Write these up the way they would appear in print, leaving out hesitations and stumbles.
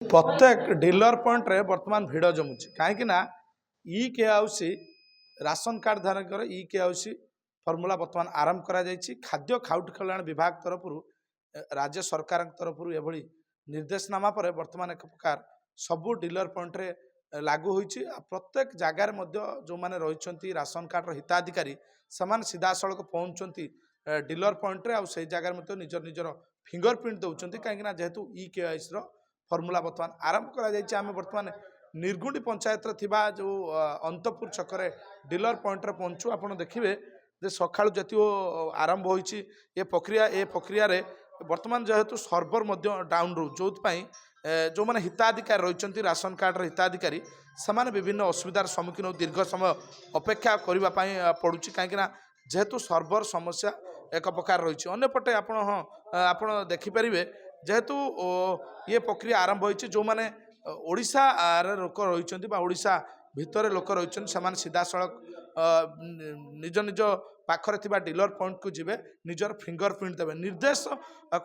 प्रत्येक dealer point रे वर्तमान भिड़ जमुची कहीं इ के आउसी राशन कार्ड धारक इ के आउसी फर्मूला वर्तमान आरंभ करा जायछि। खाद्य खाउटी कल्याण विभाग तरफ राज्य सरकार तरफ एभली निर्देशनामा पर वर्तमान एक प्रकार सबू डीलर पॉइंट रे लागू होईछि। प्रत्येक जगार जो माने रहिछंती राशन कार्ड हिताधिकारी समान सीधा सड़क पहुंचती डीलर पॉइंट रे से जगार निजर निजर फिंगरप्रिंट दौरान कहीं जेहेतु इ के आईस फर्मूला वर्तमान आरंभ करा आम वर्तमान निर्गुंडी पंचायत जो अंतपुर छकरे डीलर पॉइंट रे पहुंचू आप देखिए जे सका जी आरंभ होईछि ए प्रक्रिया रे वर्तमान जेहेतु सर्वर डाउन रो जो जो मैंने हिताधिकारी रही राशन कार्ड हिताधिकारी से विभिन्न असुविधार सम्मुखीन दीर्घ समय अपेक्षा करने पड़ुछि कहीं जेहेतु सर्वर समस्या एक प्रकार रही अंपटे आप देखिपारे जेहेतु ये प्रक्रिया आरंभ होईछि जो माने ओडिशा लोक रही ओडिशा भितर लोक रही सीधा सड़क निज निज पाखरे थिबा डीलर पॉइंट को जिबे निजर फिंगरप्रिंट देवे निर्देश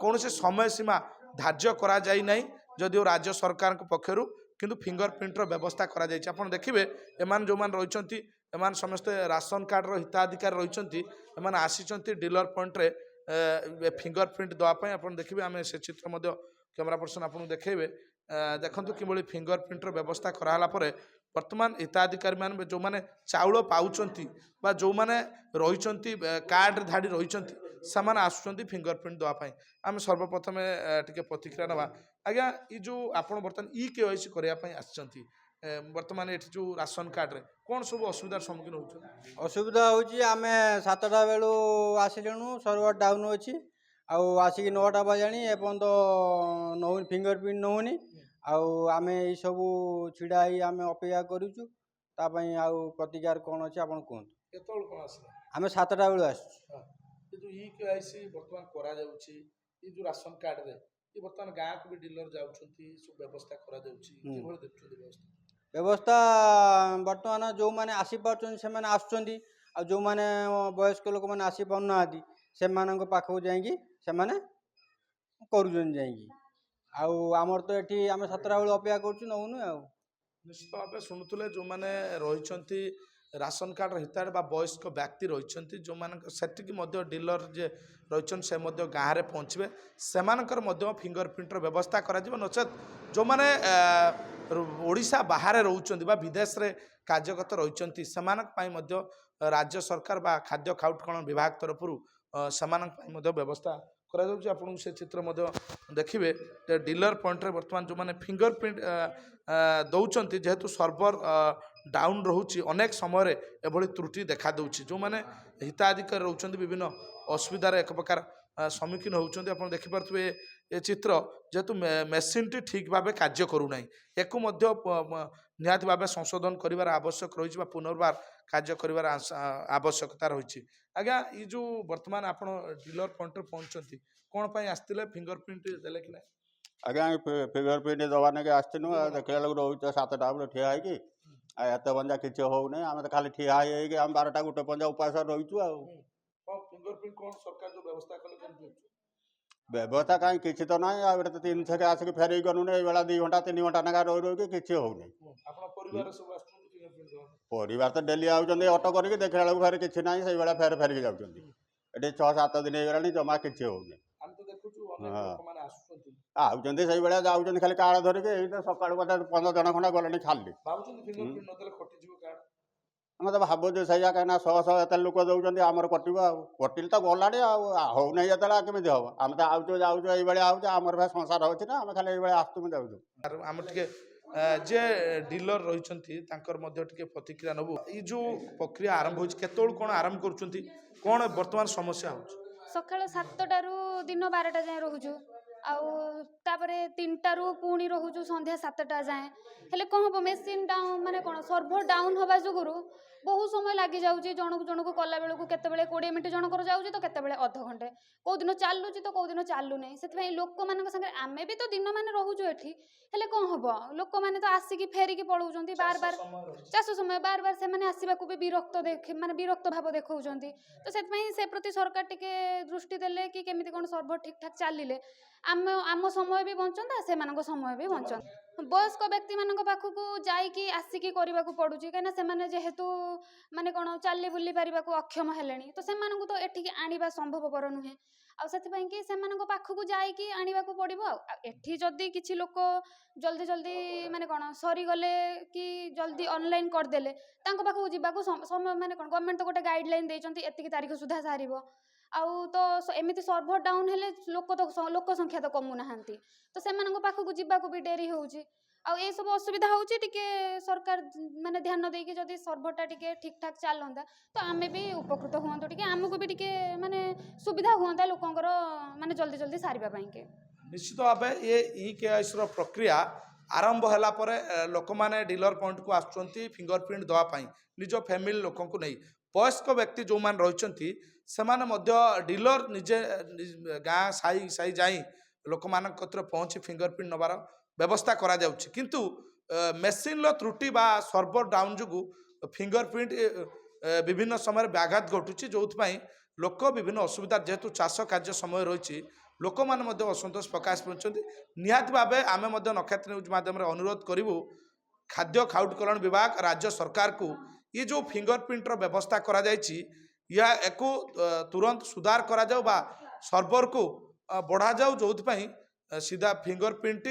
कौन से समय सीमा धार्य करा जाई नहीं जदिव राज्य सरकार पक्षर किंतु फिंगरप्रिंट व्यवस्था करा जायछि। आपण देखिबे एमान जो मान रहिसंती एमान समस्त राशन कार्ड हिताधिकारी रहिसंती एमान आसीचंती डीलर पॉइंट रे फिंगरप्रिंट दवाई आप देखिए आम से चित्र कैमरा पर्सन आपको देखेबे देखंतु कि फिंगरप्रिंट व्यवस्था कराला परे वर्तमान हिताधिकारी मान जो माने चाउल पाउचंती बा जो माने रहिचंती कार्ड धाड़ी रहिचंती सामान आसुचंती फिंगरप्रिंट दवाई आम सर्वप्रथम टिके प्रतिक्रिया नवा आज्ञा ई जो आपण वर्तमान इ केवाईसी करिया पई आछंती वर्तमान एठी जो राशन कार्ड रे कौन सब असुविधार सम्मुखीन होउछ? असुविधा होची आमे 7टा बेलू आसिलेनु सर्वर डाउन अछि आसिक 9टा बजाणी एपन तो नौ फिंगरप्रिंट नौनी आमे ई सब छिड़ा आमे अपेक्षा करूछु तापई प्रतिकार कौन अछि आपण कोन केतोल कोन आसला आमे 7टा बेलू आसु ये जो इ केवाईसी वर्तमान करा जाउछि ई जो राशन कार्ड रे ये वर्तमान गाँ को भी डीलर जाउछंती सब व्यवस्था करा जाउछि कि भले देखछंती व्यवस्था बर्तमान जो मैंने आसी पार्छन से मैंने आसुचंदी जो मैंने वयस्क लोक मैंने आसी पाउना से पाखक जाइकी से मैंने करुछन जाइकी आमर तो ये आम 7टा बेलू अपेक्षा करूँ नौनु निश्चित भाव शुणुले जो मैंने रही राशन कार्ड हिताड़ बा वयस्क व्यक्ति रही जो से डीलर जे रही से गाँव में पहुँचे से फिंगरप्रिंटर व्यवस्था करा नचेत जो मैंने ओडिशा बाहर रोचंती बा विदेश रे कार्यगत रही से राज्य सरकार बा खाद्य खाउटी विभाग तरफ से व्यवस्था करा से चित्र देखिए डीलर पॉइंट रे वर्तमान जो माने फिंगरप्रिंट दौरान जेहेतु सर्वर डाउन रोचे अनेक समय एभली त्रुटि देखा दूची जो माने हिताधिकारी रोचंती विभिन्न असुविधार एक प्रकार सम्मुखीन होउचंती आपण देखि पारथुबे ए चित्र जेहेतु मेसीन टी ठीक भाव कार्य करूना एक निहाती भाव संशोधन करिवार आवश्यक रही पुनर्बार कार्य करिवार आवश्यकता रही। आज्ञा ये जो वर्तमान आप डीलर पॉइंट पहुंचती कौन पाई आसते फिंगरप्रिंट देले कि आज्ञा फिंगरप्रिंट दवा ना आसनु देखा रोच 7टा बेले ठिया है एत पंजा किसी होना आम तो खाली ठिया आम 12टा गोटे पंजा उपास रहीचु फिंगरप्रिंट कौन सरकार जो व्यवस्था कले व्यवस्था कहीं किसी तो ना तो 3 छके आसिक फेर गलुन ये 2 घंटा 3 घंटा नागा रही किसी होनी परिवार तो डेली आउट ऑटो करके देखा बेलू फेर किसी ना से फेर फेरिक जाऊँच ये 6-7 दिन होगा जमा किसी होनी आउट से जाऊँ खाली कार्ड धरिके सकाल 15 जन खंडा गले खाली आम तो भावुँ से कहीं 100 एत लोक दौरान आमर कटो कटिल तो गला होना जो केमी हम आम तो आउच जाऊँ ये आउच आमर भाई संसार अच्छी ना आम खाली ये आसतु जाऊँ आम टे जे डीलर रही प्रतिक्रिया नबू ये जो प्रक्रिया आरंभ हो कौन आरंभ कौन वर्तमान समस्या हो सकाल 7टारू दिन 12टा जाए रोचु आउे 3टारू पुणी रोचु संध्या 7टा जाए हेले कौन हम मेसीन डाउन माने कौन सर्भर डाउन हवा जुगुरु बहुत समय लगी जाऊँगी जनक कला बेलू केत 20 मिनट जनकर जाऊँगी तो केत अध घंटे कौ दिन चलुची तो कौ दिन चलू ना से लोक मान संगे आम भी तो दिन मान रोचु एठी हेले कौन हम लोक मैंने तो आसिकी फेरिकी पलाउं बार बार चाष समय बार बार से आसवाक भी विरक्त माने विरक्त भाव देखा तो से प्रति सरकार टिके दृष्टि देले कि केमिति कौन सर्भर ठीक ठाक चलिले आम समय भी बंचंता से समय भी बंचंता। ବୟସ୍କ ବ୍ୟକ୍ତିମାନଙ୍କ ପାଖକୁ ଯାଇକି ଆସିକି କରିବାକୁ ପଡ଼ୁଛି କାହିଁକିନା ସେମାନେ ଯେହେତୁ ମାନେ କ'ଣ ଚାଲି ବୁଲି ପାରିବାକୁ ଅକ୍ଷମ ହେଲେଣି ତ ସେମାନଙ୍କୁ ତ ଏଠିକି ଆଣିବା ସମ୍ଭବପର ନୁହେଁ ଆଉ ସେଥିପାଇଁ କି ସେମାନଙ୍କ ପାଖକୁ ଯାଇକି ଆଣିବାକୁ ପଡ଼ିବ ଆଉ ଏଠି ଯଦି କିଛି ଲୋକ ଜଲ୍ଦି ଜଲ୍ଦି ମାନେ କ'ଣ ସରିଗଲେ କି ଜଲ୍ଦି ଅନଲାଇନ୍ କରିଦେଲେ ତାଙ୍କ ପାଖକୁ ଯିବାକୁ ସମୟ ମାନେ କ'ଣ ଗଭର୍ଣ୍ଣମେଣ୍ଟ ତ ଗୋଟେ ଗାଇଡ଼ଲାଇନ୍ ଦେଇଛନ୍ତି ଏତିକି ତାରିଖ ସୁଦ୍ଧା ସାରିବ ଆଉ ତ ଏମିତି ସର୍ଭର ଡାଉନ୍ ହେଲେ ଲୋକ ସଂଖ୍ୟା ତ କମୁନାହାନ୍ତି ତ ସେମାନଙ୍କ ପାଖକୁ ଯିବାକୁ ବି ଡେରି ହେଉଛି ଆଉ ଏସବୁ ଅସୁବିଧା ହେଉଛି ଟିକେ ସରକାର ମାନେ ଧ୍ୟାନ ଦେଇକି ଯଦି ସର୍ଭରଟା ଟିକେ ଠିକ୍ ଠାକ୍ ଚାଲନ୍ତା ତ ଆମେ ବି ଉପକୃତ ହୁଅନ୍ତୁ ଟିକେ ଆମକୁ ବି ଟିକେ ମାନେ ସୁବିଧା ହୁଅନ୍ତା ଲୋକଙ୍କର ମାନେ ଜଲ୍ଦି ଜଲ୍ଦି ସାରିବା ପାଇଁକି। ନିଶ୍ଚିତ ଭାବେ ଏ ଇ-KYC ର ପ୍ରକ୍ରିୟା ଆରମ୍ଭ ହେଲା ପରେ ଲୋକମାନେ ଡିଲର ପଏଣ୍ଟକୁ ଆସୁଛନ୍ତି ଫିଙ୍ଗର ପ୍ରିଣ୍ଟ ଦେବା ପାଇଁ ନିଜ ଫ୍ୟାମିଲି ଲୋକଙ୍କୁ ନେଇ ବୟସ୍କ ବ୍ୟକ୍ତି ଯେଉଁମାନେ ରହିଛନ୍ତି ସେମାନେ ମଧ୍ୟ ଡିଲର ନିଜେ ଗାଁ ସାହି ସାହି ଯାଇ ଲୋକମାନଙ୍କ କତିରେ ପହଞ୍ଚି ଫିଙ୍ଗର ପ୍ରିଣ୍ଟ ନେବାର ବ୍ୟବସ୍ଥା କରାଯାଉଛି କିନ୍ତୁ ମେସିନ୍ର ତ୍ରୁଟି ବା ସର୍ଭର ଡାଉନ୍ ଯୋଗୁଁ ଫିଙ୍ଗର ପ୍ରିଣ୍ଟ ବିଭିନ୍ନ ସମୟରେ ବ୍ୟାଘାତ ଘଟୁଛି ଯେଉଁଥିପାଇଁ ଲୋକ ବିଭିନ୍ନ ଅସୁବିଧା ଯେହେତୁ ଚାଷ କାର୍ଯ୍ୟ ସମୟ ରହିଛି ଲୋକମାନେ ମଧ୍ୟ ଅସନ୍ତୋଷ ପ୍ରକାଶ କରୁଛନ୍ତି ନିହାତି ଭାବେ ଆମେ ମଧ୍ୟ ନକ୍ଷତ୍ର ନ୍ୟୁଜ୍ ମାଧ୍ୟମରେ ଅନୁରୋଧ କରିବୁ ଖାଦ୍ୟ ଖାଉଟି କଲ୍ୟାଣ ବିଭାଗ ରାଜ୍ୟ ସରକାରକୁ ये जो फिंगरप्रिंटर व्यवस्था करा जायछि या एको तुरंत सुधार करा जाऊ बा सर्वर को बढ़ा जाऊ जो सीधा फिंगरप्रिंट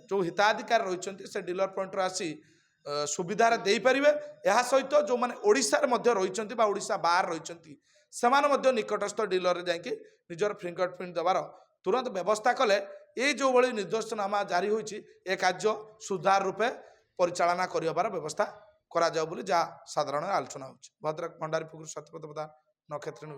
जो हिताधिकारी रही से डीलर पॉइंटर आसी सुविधार दे पारे यह सहित जो मैंने ओडिशा रही ओडिशा बाहर रही से निकटस्थ डीलर जाकि निजर फिंगरप्रिंट देवार तुरंत व्यवस्था कले ये जो भली निर्देशनामा जारी होती ए कार्य सुधार रूपे परिचालना कर व्यवस्था करा जाऊ बोली जहाँ साधारण आलोचना होची। भद्रक भंडारीपुर सत्यपथ प्रधान नक्षत्र न्यूज।